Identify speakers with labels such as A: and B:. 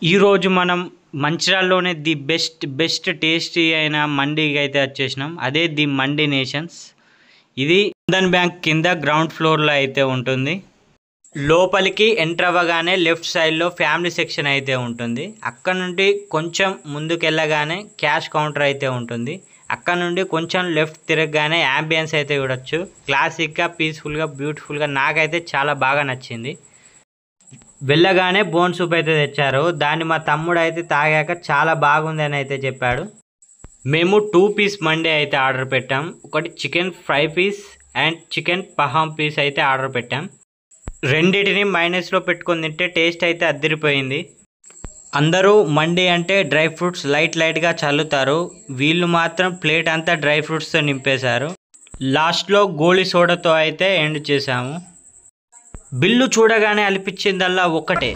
A: ఈరోజు మనం మంచిర్యాలలోనే the best tasty అయిన మండీకి అయితే వచ్చేసినాం. అదే ది మండీ నేషన్స్. ఇది బంధన్ బ్యాంక్ కింద గ్రౌండ్ ఫ్లోర్లో అయితే ఉంటుంది. లోపలికి ఎంటర్ అవ్వగానే లెఫ్ట్ సైడ్లో ఫ్యామిలీ సెక్షన్ అయితే ఉంటుంది. అక్కడ నుండి కొంచెం ముందుకెళ్ళగానే క్యాష్ కౌంటర్ అయితే ఉంటుంది. అక్కడ నుండి కొంచెం లెఫ్ట్ తిరగగానే యాంబియన్స్ అయితే చూడొచ్చు. క్లాసిక్గా, పీస్ఫుల్గా, బ్యూటిఫుల్గా నాకైతే చాలా బాగా నచ్చింది. వెళ్ళగానే బోన్ సూప్ అయితే తెచ్చారు. దాన్ని మా తమ్ముడు అయితే తాగాక చాలా బాగుంది అని అయితే చెప్పాడు. మేము 2 పీస్ మండీ అయితే ఆర్డర్ పెట్టాం. ఒకటి chicken fry piece and chicken పహాం పీస్ అయితే ఆర్డర్ పెట్టాం. రెండింటిని మైనస్లో పెట్టుకొని తింటే టేస్ట్ అయితే అదిరిపోయింది. అందరూ మండీ అంటే డ్రై ఫ్రూట్స్ లైట్గా చల్లుతారు. వీళ్ళు మాత్రం ప్లేట్ అంతా డ్రై ఫ్రూట్స్తో నింపేశారు. లాస్ట్లో గోళీ సోడాతో అయితే ఎండ్ చేశాము. బిల్లు చూడగానే అనిపించిందల్లా ఒకటే,